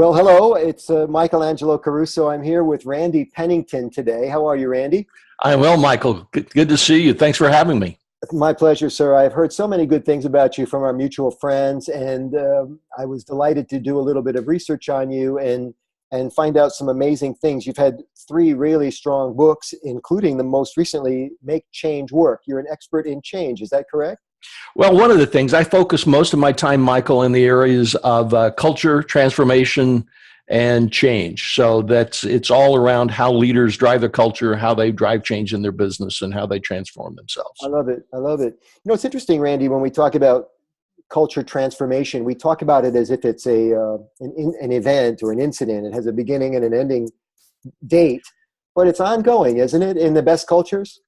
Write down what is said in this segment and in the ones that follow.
Well, hello, it's Michael Angelo Caruso. I'm here with Randy Pennington today. How are you, Randy? I'm well, Michael. Good to see you. Thanks for having me. My pleasure, sir. I've heard so many good things about you from our mutual friends, and I was delighted to do a little bit of research on you and find out some amazing things. You've had three really strong books, including the most recently, Make Change Work. You're an expert in change. Is that correct? Well, one of the things I focus most of my time, Michael, in the areas of culture, transformation, and change. So it's all around how leaders drive the culture, how they drive change in their business, and how they transform I themselves. love it. I love it. It's interesting, Randy, when we talk about culture transformation, we talk about it as if it's an event or an incident. It has a beginning and an ending date, but it's ongoing, isn't it, in the best cultures?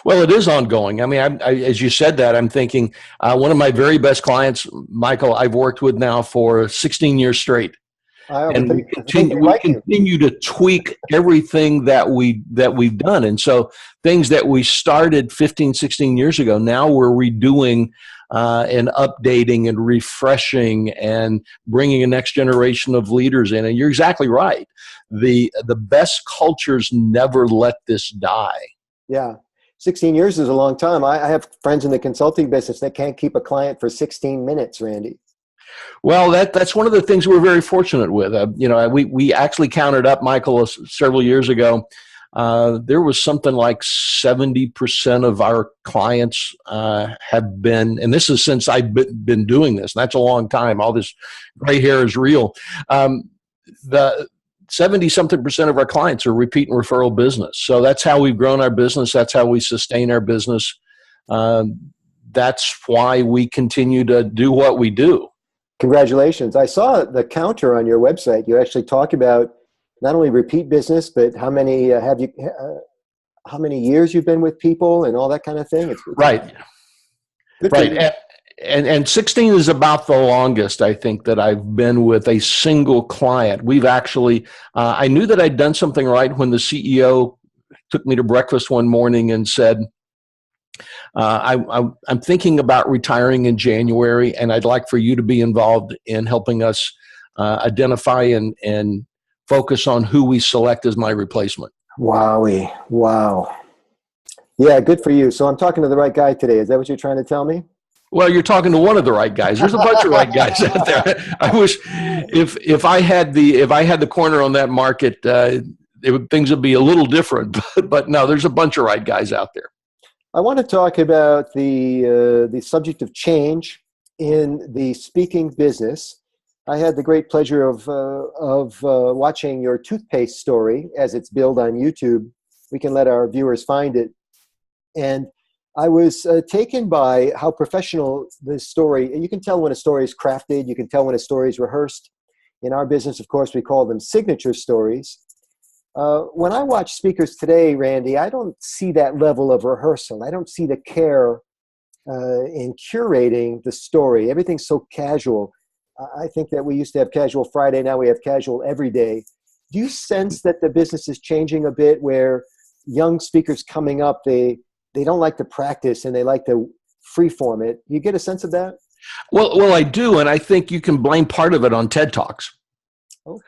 Well, it is ongoing. I mean, as you said that, I'm thinking one of my very best clients, Michael, I've worked with now for 16 years straight. And we I think continue they we like you. continue to tweak everything that we've done. And so things that we started 15, 16 years ago, now we're redoing and updating and refreshing and bringing a next generation of leaders in. And you're exactly right. The best cultures never let this die. Yeah. 16 years is a long time. I have friends in the consulting business that can't keep a client for 16 minutes, Randy. Well, that's one of the things we're very fortunate with. We actually counted up, Michael, several years ago. There was something like 70% of our clients have been, and this is since I've been doing this, and that's a long time. All this gray hair is real. The 70-something% of our clients are repeat and referral business. So that's how we've grown our business. That's how we sustain our business. That's why we continue to do what we do. Congratulations. I saw the counter on your website. You actually talk about not only repeat business, but how many years you've been with people and all that kind of thing. It's Right. good for you. Right. And 16 is about the longest, I think, that I've been with a single client. We've actually, I knew that I'd done something right when the CEO took me to breakfast one morning and said, I'm thinking about retiring in January, and I'd like for you to be involved in helping us identify and focus on who we select as my replacement. Wowie. Wow. Yeah, good for you. So I'm talking to the right guy today. Is that what you're trying to tell me? Well, you're talking to one of the right guys. There's a bunch of right guys out there. I wish if I had the corner on that market, things would be a little different. But no, there's a bunch of right guys out there. I want to talk about the subject of change in the speaking business. I had the great pleasure of watching your toothpaste story as it's billed on YouTube. We can let our viewers find it. And I was taken by how professional this story, and you can tell when a story is crafted, you can tell when a story is rehearsed. In our business, of course, we call them signature stories. When I watch speakers today, Randy, I don't see that level of rehearsal. I don't see the care in curating the story. Everything's so casual. I think that we used to have casual Friday, now we have casual every day. Do you sense that the business is changing a bit where young speakers coming up, they don't like to practice and they like to freeform it? You get a sense of that? Well, I do, and I think you can blame part of it on TED Talks. Oh.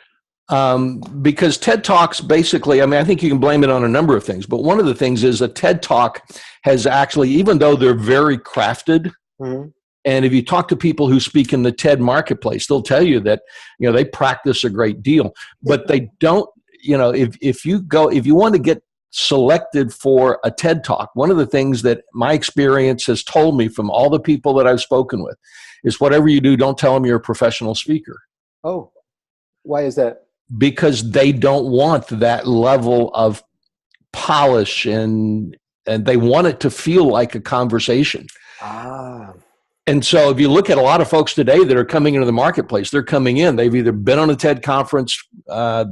Because TED Talks basically, I mean, I think you can blame it on a number of things, but one of the things is a TED Talk has actually, even though they're very crafted, Mm-hmm. and if you talk to people who speak in the TED marketplace, they'll tell you that, they practice a great deal, but they don't, if you want to get selected for a TED Talk, one of the things that my experience has told me from all the people that I've spoken with is whatever you do, don't tell them you're a professional speaker. Oh, why is that? Because they don't want that level of polish and they want it to feel like a conversation. Ah. And so if you look at a lot of folks today that are coming into the marketplace, they're coming in, they've either been on a TED conference,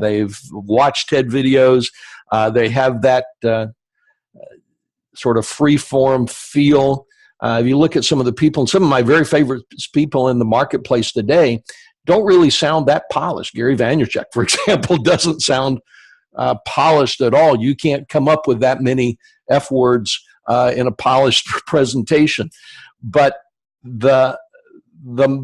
they've watched TED videos, they have that sort of free-form feel. If you look at some of the people, and some of my very favorite people in the marketplace today don't really sound that polished. Gary Vaynerchuck, for example, doesn't sound polished at all. You can't come up with that many F words in a polished presentation. But the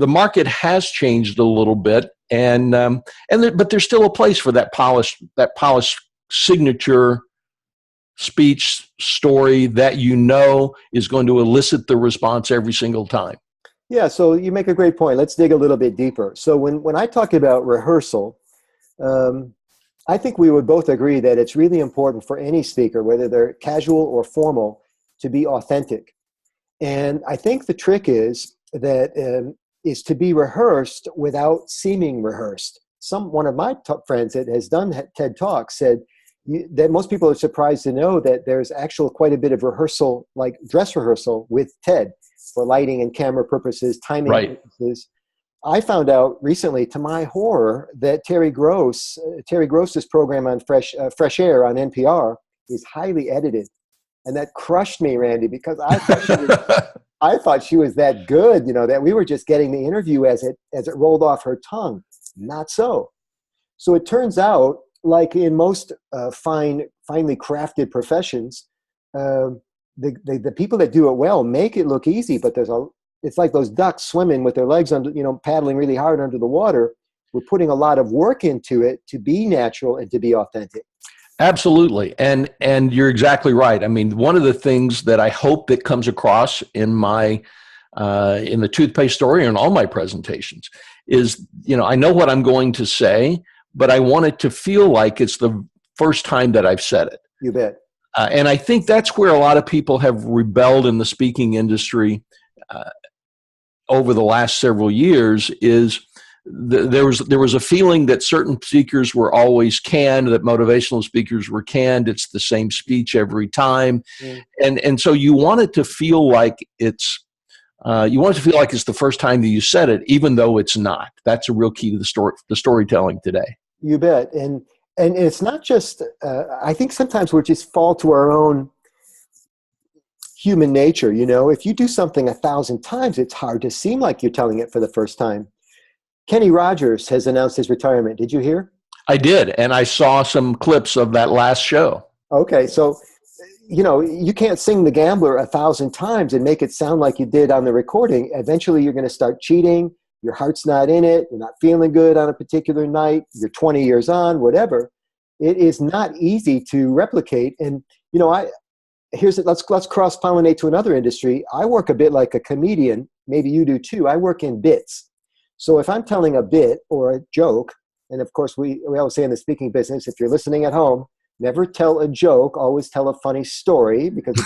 market has changed a little bit, But there's still a place for that polished signature speech story that is going to elicit the response every single time. Yeah, so you make a great point. Let's dig a little bit deeper. So when I talk about rehearsal, I think we would both agree that it's really important for any speaker, whether they're casual or formal, to be authentic. And I think the trick is to be rehearsed without seeming rehearsed. One of my top friends that has done TED Talks said that most people are surprised to know that there's quite a bit of rehearsal, like dress rehearsal with TED for lighting and camera purposes, timing purposes. I found out recently, to my horror, that Terry Gross's program on Fresh Air on NPR is highly edited. And that crushed me, Randy, because I thought she was that good, that we were just getting the interview as it rolled off her tongue. Not so. So it turns out, like in most finely crafted professions, the people that do it well make it look easy, but it's like those ducks swimming with their legs under, paddling really hard under the water. We're putting a lot of work into it to be natural and to be authentic. Absolutely. And you're exactly right. I mean, one of the things that I hope that comes across in the toothpaste story and all my presentations is, I know what I'm going to say, but I want it to feel like it's the first time that I've said it. You bet. And I think that's where a lot of people have rebelled in the speaking industry over the last several years. Is there was a feeling that certain speakers were always canned, that motivational speakers were canned. It's the same speech every time, and so you want it to feel like it's the first time that you said it, even though it's not. That's a real key to the storytelling today. You bet. And it's not just, I think sometimes we just fall to our own human nature. If you do something 1,000 times, it's hard to seem like you're telling it for the first time. Kenny Rogers has announced his retirement. Did you hear? I did. And I saw some clips of that last show. Okay. So, you can't sing The Gambler 1,000 times and make it sound like you did on the recording. Eventually you're going to start cheating. Your heart's not in it. You're not feeling good on a particular night. You're 20 years on, whatever. It is not easy to replicate. And, let's cross-pollinate to another industry. I work a bit like a comedian. Maybe you do too. I work in bits. So if I'm telling a bit or a joke, and of course we always say in the speaking business, if you're listening at home, never tell a joke, always tell a funny story, because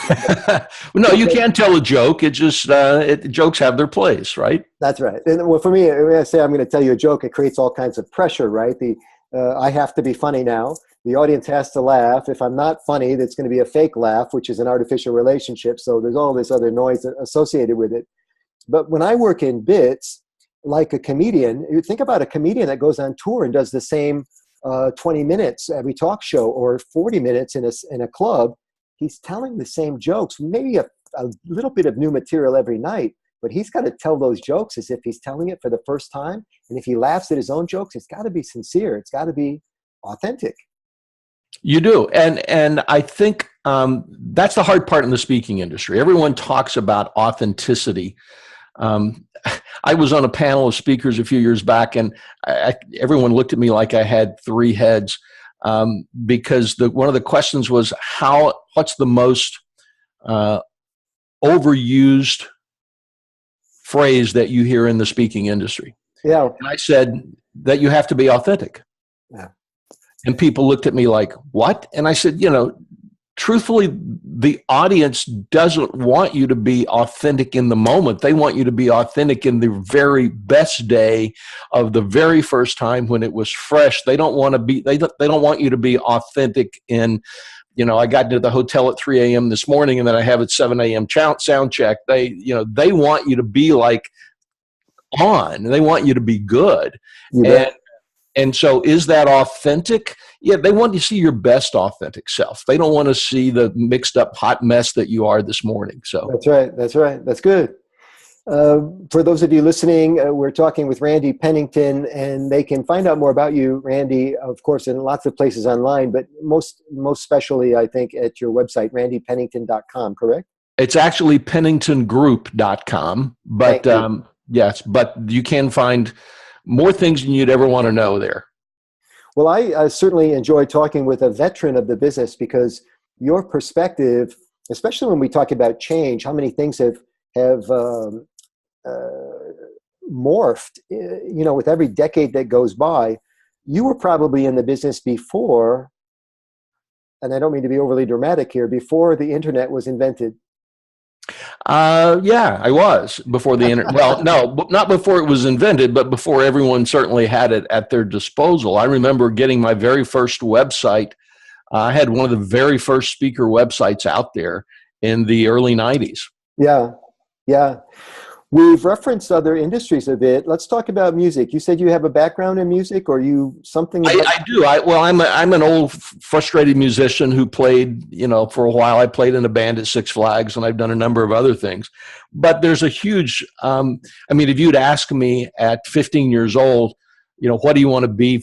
no, you can't tell a joke. It just jokes have their place, right? That's right. And well, for me, when I say I'm going to tell you a joke, it creates all kinds of pressure, right? I have to be funny now. The audience has to laugh. If I'm not funny, that's going to be a fake laugh, which is an artificial relationship. So there's all this other noise associated with it. But when I work in bits, like a comedian, you think about a comedian that goes on tour and does the same 20 minutes every talk show, or 40 minutes in a club. He's telling the same jokes, maybe a little bit of new material every night, but he's got to tell those jokes as if he's telling it for the first time. And if he laughs at his own jokes, it's got to be sincere. It's got to be authentic. You do. And I think that's the hard part in the speaking industry. Everyone talks about authenticity. I was on a panel of speakers a few years back, and everyone looked at me like I had three heads, because one of the questions was, what's the most overused phrase that you hear in the speaking industry? Yeah. And I said that you have to be authentic. Yeah. And people looked at me like, what? And I said, truthfully, the audience doesn't want you to be authentic in the moment. They want you to be authentic in the very best day of the very first time when it was fresh. They don't want you to be authentic in, I got to the hotel at 3 a.m. this morning and then I have at 7 a.m. sound check. They want you to be like on. They want you to be good. And so is that authentic? Yeah, they want to see your best authentic self. They don't want to see the mixed up hot mess that you are this morning. So That's right. That's good. For those of you listening, we're talking with Randy Pennington, and they can find out more about you, Randy, of course, in lots of places online, but most especially, I think, at your website, randypennington.com, correct? It's actually penningtongroup.com, but yes, but you can find more things than you'd ever want to know there. Well, I certainly enjoy talking with a veteran of the business, because your perspective, especially when we talk about change, how many things have morphed, with every decade that goes by. You were probably in the business before, and I don't mean to be overly dramatic here, before the internet was invented. Yeah, I was before the internet. Well, no, not before it was invented, but before everyone certainly had it at their disposal. I remember getting my very first website. I had one of the very first speaker websites out there in the early 90s. Yeah, yeah. We've referenced other industries a bit. Let's talk about music. You said you have a background in music, or you something? I do. I'm an old, frustrated musician who played, for a while. I played in a band at Six Flags, and I've done a number of other things. But there's a huge, if you'd ask me at 15 years old, what do you want to be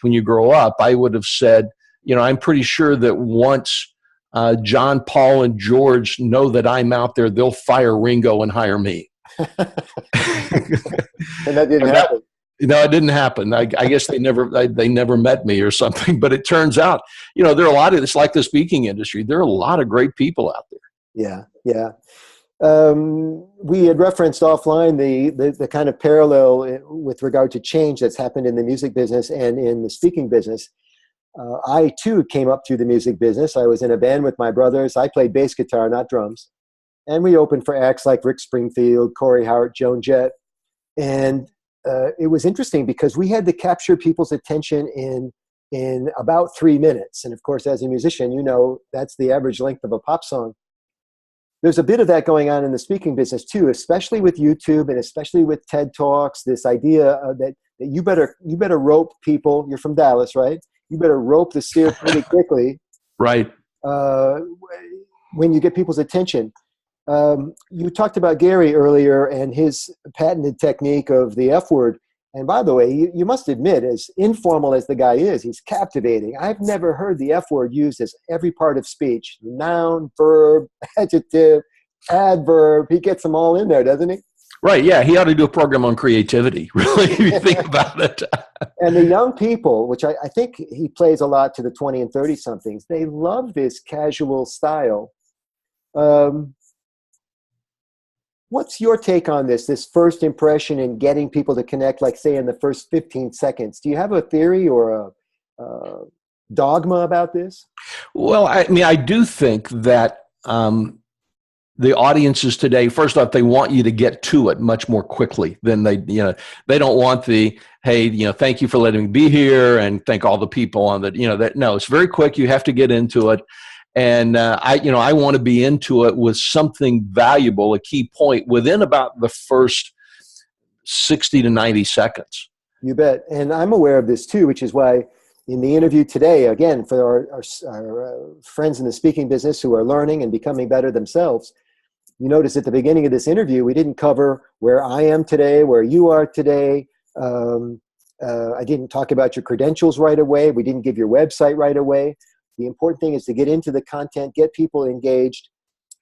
when you grow up? I would have said, I'm pretty sure that once John, Paul, and George know that I'm out there, they'll fire Ringo and hire me. And that didn't happen. No, it didn't happen. I guess they never met me or something. But it turns out, there are a lot of, it's like the speaking industry. There are a lot of great people out there. Yeah, yeah. We had referenced offline the kind of parallel with regard to change that's happened in the music business and in the speaking business. I too came up through the music business. I was in a band with my brothers. I played bass guitar, not drums. And we opened for acts like Rick Springfield, Corey Hart, Joan Jett. And it was interesting because we had to capture people's attention in about 3 minutes. And of course, as a musician, that's the average length of a pop song. There's a bit of that going on in the speaking business too, especially with YouTube and especially with TED Talks, this idea that you better rope people. You're from Dallas, right? You better rope the steer pretty quickly. Right. When you get people's attention. You talked about Gary earlier and his patented technique of the F word. And by the way, you must admit, as informal as the guy is, he's captivating. I've never heard the F word used as every part of speech. Noun, verb, adjective, adverb. He gets them all in there, doesn't he? Right, yeah. He ought to do a program on creativity, really, if you think about it. And the young people, which I think he plays a lot to the 20 and 30-somethings, they love this casual style. What's your take on this first impression and getting people to connect, like, say, in the first 15 seconds? Do you have a theory or a dogma about this? Well, I do think that the audiences today, first off, they want you to get to it much more quickly than they don't want the, hey, thank you for letting me be here and thank all the people on that, no, it's very quick. You have to get into it. And I want to be into it with something valuable, a key point within about the first 60 to 90 seconds. You bet. And I'm aware of this too, which is why in the interview today, again, for our friends in the speaking business who are learning and becoming better themselves, you notice at the beginning of this interview, we didn't cover where I am today, where you are today. I didn't talk about your credentials right away. We didn't give your website right away. The important thing is to get into the content, get people engaged,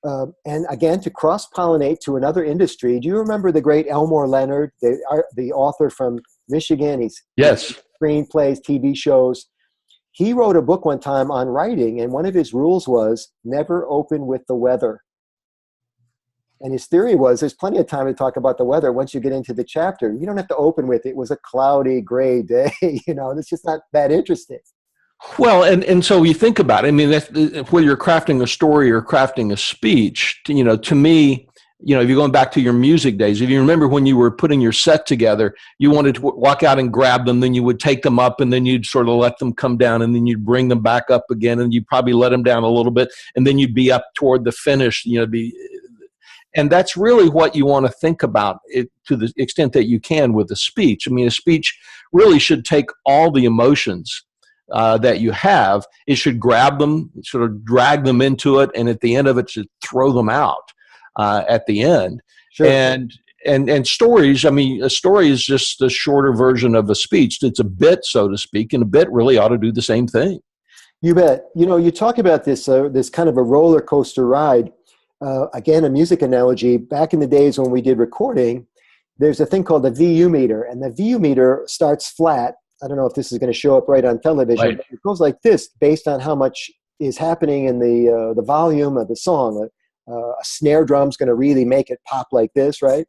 and again, to cross-pollinate to another industry. Do you remember the great Elmore Leonard, the author from Michigan? Yes. Screenplays, TV shows. He wrote a book one time on writing, and one of his rules was never open with the weather. And his theory was there's plenty of time to talk about the weather once you get into the chapter. You don't have to open with it was a cloudy, gray day. It's just not that interesting. Well, and so you think about it. Whether you're crafting a story or crafting a speech, to me, if you're going back to your music days, if you remember when you were putting your set together, you wanted to walk out and grab them, then you would take them up, and then you'd sort of let them come down, and then you'd bring them back up again, and you'd probably let them down a little bit, and then you'd be up toward the finish, and that's really what you want to think about it to the extent that you can with a speech. A speech really should take all the emotions that you have. It should grab them, sort of drag them into it, and at the end of it, should throw them out at the end. Sure. And stories, a story is just a shorter version of a speech. It's a bit, so to speak, and a bit really ought to do the same thing. You bet. You talk about this kind of a roller coaster ride. Again, a music analogy. Back in the days when we did recording, there's a thing called the VU meter, and the VU meter starts flat. I don't know if this is going to show up right on television, Right. but it goes like this based on how much is happening in the volume of the song. A snare drum's going to really make it pop like this, right?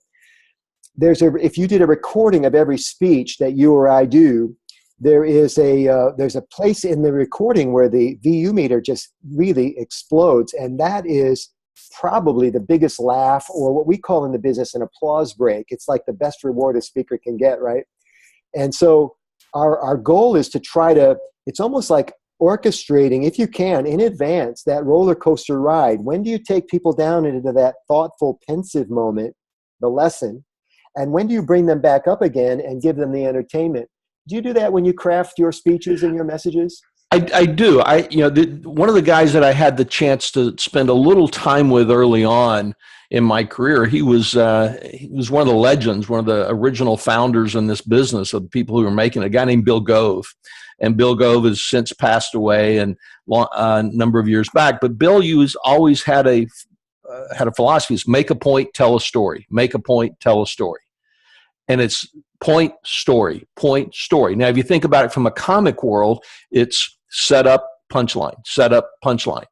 If you did a recording of every speech that you or I do, there's a place in the recording where the VU meter just really explodes, and that is probably the biggest laugh, or what we call in the business an applause break. It's like the best reward a speaker can get, right? And so our goal is to try to, it's almost like orchestrating, if you can, in advance, that roller coaster ride. When do you take people down into that thoughtful, pensive moment, the lesson, and when do you bring them back up again and give them the entertainment? Do you do that when you craft your speeches and your messages? I do. One of the guys that I had the chance to spend a little time with early on in my career, he was one of the legends, one of the original founders in this business of the people who were making it, a guy named Bill Gove. And Bill Gove has since passed away a number of years back. But Bill always had a philosophy: is make a point, tell a story. Make a point, tell a story. And it's point, story, point, story. Now, if you think about it from a comic world, it's set up, punchline, set up, punchline.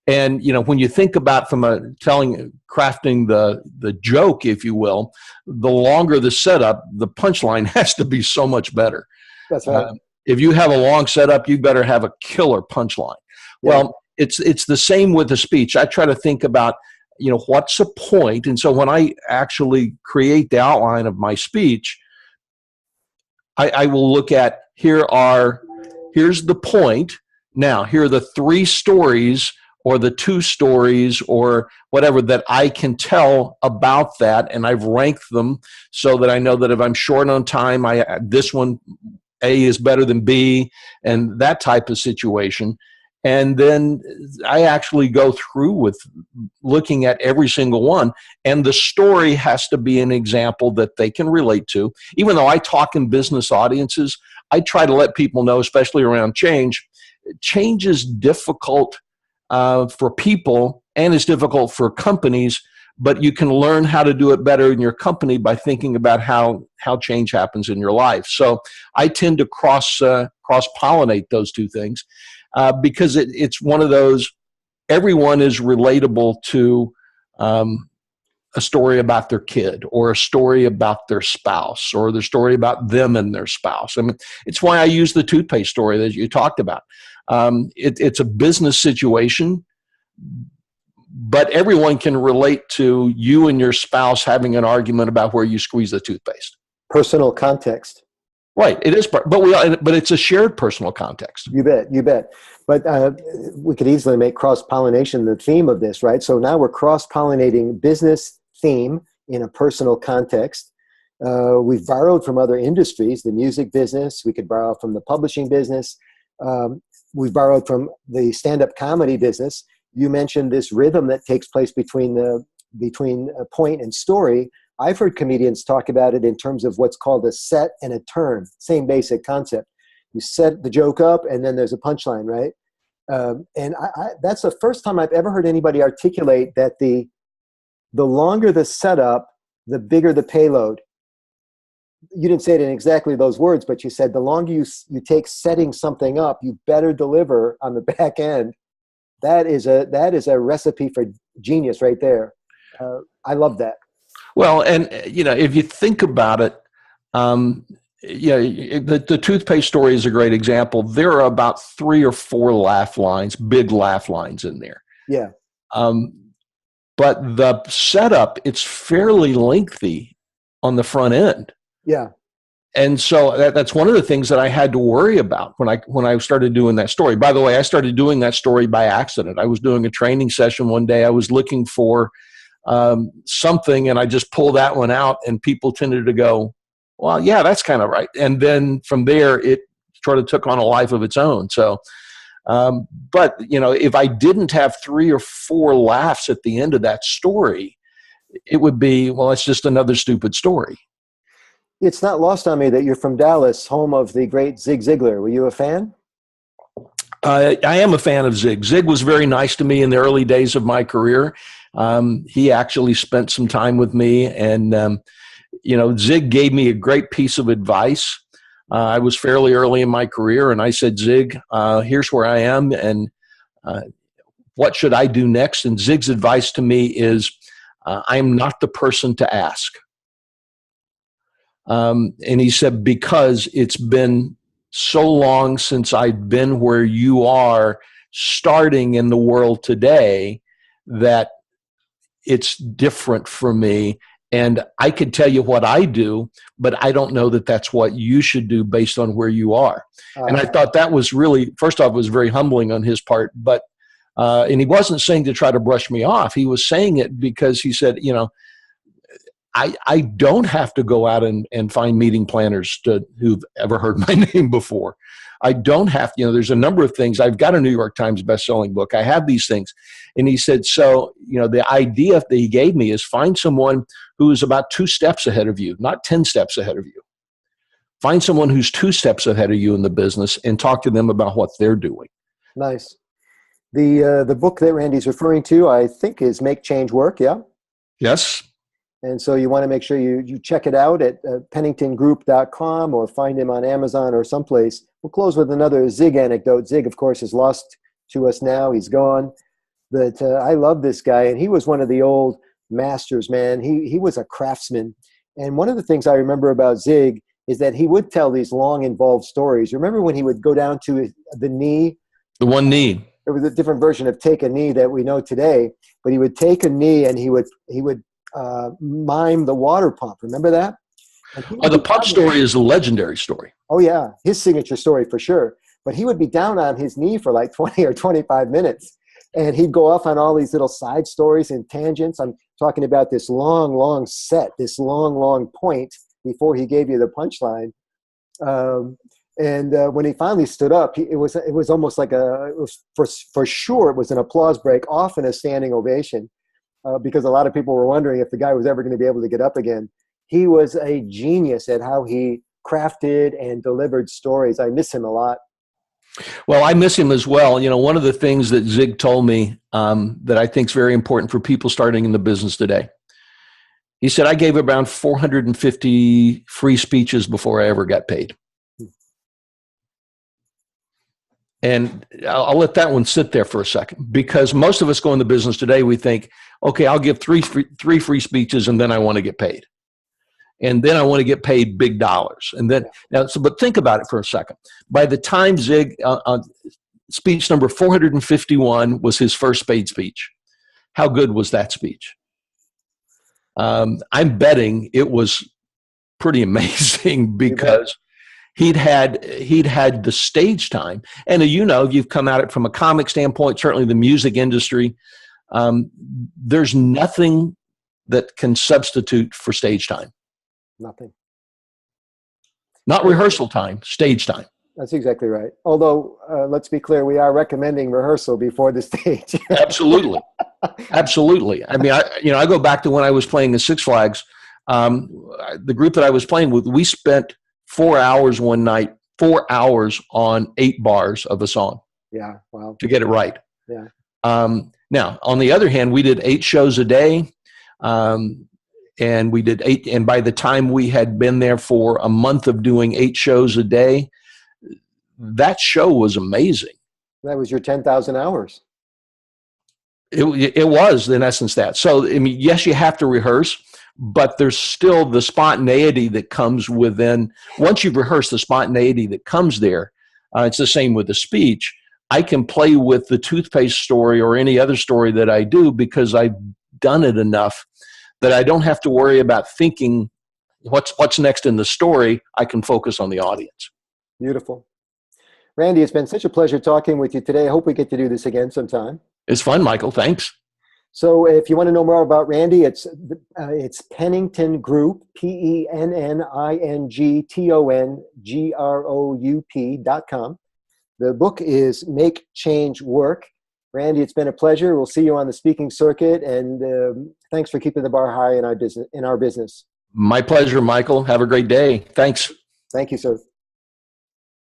And, when you think about from crafting the joke, if you will, the longer the setup, the punchline has to be so much better. That's right. If you have a long setup, you better have a killer punchline. Yeah. Well, it's the same with the speech. I try to think about, what's the point? And so when I actually create the outline of my speech, I will look at, here's the point. Now, here are the 3 stories or the 2 stories or whatever that I can tell about that. And I've ranked them so that I know that if I'm short on time, this one, A is better than B, and that type of situation. And then I actually go through with looking at every single one. And the story has to be an example that they can relate to. Even though I talk in business audiences, I try to let people know, especially around change. Change is difficult for people and it's difficult for companies, but you can learn how to do it better in your company by thinking about how change happens in your life. So I tend to cross-pollinate those two things. Because it's one of those, everyone is relatable to a story about their kid or a story about their spouse or the story about them and their spouse. I mean, it's why I use the toothpaste story that you talked about. It's a business situation, but everyone can relate to you and your spouse having an argument about where you squeeze the toothpaste. Personal context. Right, it is, but it's a shared personal context. You bet. But we could easily make cross-pollination the theme of this, right? So now we're cross-pollinating business theme in a personal context. We've borrowed from other industries, the music business. We could borrow from the publishing business. We've borrowed from the stand-up comedy business. You mentioned this rhythm that takes place between a point and story. I've heard comedians talk about it in terms of what's called a set and a turn. Same basic concept. You set the joke up, and then there's a punchline, right? And that's the first time I've ever heard anybody articulate that the longer the setup, the bigger the payload. You didn't say it in exactly those words, but you said the longer you take setting something up, you better deliver on the back end. That is a recipe for genius right there. I love that. Well, and if you think about it, the toothpaste story is a great example. There are about 3 or 4 laugh lines, big laugh lines in there. Yeah. But the setup, it's fairly lengthy on the front end. Yeah. And so that's one of the things that I had to worry about when I started doing that story. By the way, I started doing that story by accident. I was doing a training session one day. I was looking for something, and I just pulled that one out, and people tended to go, well, yeah, that's kind of right. And then from there, it sort of took on a life of its own. So, but if I didn't have 3 or 4 laughs at the end of that story, it would be, well, it's just another stupid story. It's not lost on me that you're from Dallas, home of the great Zig Ziglar. Were you a fan? I am a fan of Zig. Zig was very nice to me in the early days of my career. He actually spent some time with me, and Zig gave me a great piece of advice. I was fairly early in my career, and I said, Zig, here's where I am, and what should I do next? And Zig's advice to me is, I'm not the person to ask. And he said, because it's been so long since I've been where you are starting in the world today that it's different for me. And I could tell you what I do, but I don't know that that's what you should do based on where you are. And I thought that was really, first off, it was very humbling on his part, but, and he wasn't saying to try to brush me off. He was saying it because he said, I don't have to go out and find meeting planners who've ever heard my name before. I don't have to, there's a number of things. I've got a New York Times bestselling book. I have these things. And he said, so, the idea that he gave me is find someone who is about 2 steps ahead of you, not 10 steps ahead of you. Find someone who's 2 steps ahead of you in the business and talk to them about what they're doing. Nice. The book that Randy's referring to, I think, is Make Change Work, yeah? Yes. And so you want to make sure you check it out at penningtongroup.com or find him on Amazon or someplace. We'll close with another Zig anecdote. Zig, of course, is lost to us now. He's gone. But I love this guy, and he was one of the old masters, man. He was a craftsman. And one of the things I remember about Zig is that he would tell these long, involved stories. Remember when he would go down to the knee? The one knee. There was a different version of take a knee that we know today, but he would take a knee and he would mime the water pump. Remember that? The pump story is a legendary story. Oh, yeah. His signature story for sure. But he would be down on his knee for like 20 or 25 minutes. And he'd go off on all these little side stories and tangents. I'm talking about this long, long set, this long, long point before he gave you the punchline. And when he finally stood up, it was almost like for sure it was an applause break, often a standing ovation. Because a lot of people were wondering if the guy was ever going to be able to get up again. He was a genius at how he crafted and delivered stories. I miss him a lot. Well, I miss him as well. One of the things that Zig told me that I think is very important for people starting in the business today. He said, I gave around 450 free speeches before I ever got paid. And I'll let that one sit there for a second, because most of us go into business today, we think, okay, I'll give three free speeches and then I want to get paid. And then I want to get paid big dollars. And then, but think about it for a second. By the time Zig, speech number 451 was his first paid speech. How good was that speech? I'm betting it was pretty amazing because he'd had the stage time. And you've come at it from a comic standpoint, certainly the music industry. There's nothing that can substitute for stage time. Nothing. Not rehearsal time, stage time. That's exactly right. Although, let's be clear, we are recommending rehearsal before the stage. Absolutely. Absolutely. I mean, I go back to when I was playing at Six Flags. The group that I was playing with, we spent 4 hours one night, 4 hours on 8 bars of a song. Yeah, wow. To get it right. Yeah. Now, on the other hand, we did 8 shows a day. And we did 8. And by the time we had been there for a month of doing 8 shows a day, that show was amazing. That was your 10,000 hours. It was, in essence, that. So, I mean, yes, you have to rehearse, but there's still the spontaneity that comes within. Once you've rehearsed, the spontaneity that comes there, it's the same with the speech. I can play with the toothpaste story or any other story that I do because I've done it enough that I don't have to worry about thinking what's next in the story. I can focus on the audience. Beautiful. Randy, it's been such a pleasure talking with you today. I hope we get to do this again sometime. It's fun, Michael. Thanks. So if you want to know more about Randy, it's Pennington Group, PenningtonGroup.com. The book is Make Change Work. Randy, it's been a pleasure. We'll see you on the speaking circuit, and thanks for keeping the bar high in our business. My pleasure, Michael. Have a great day. Thanks. Thank you, sir.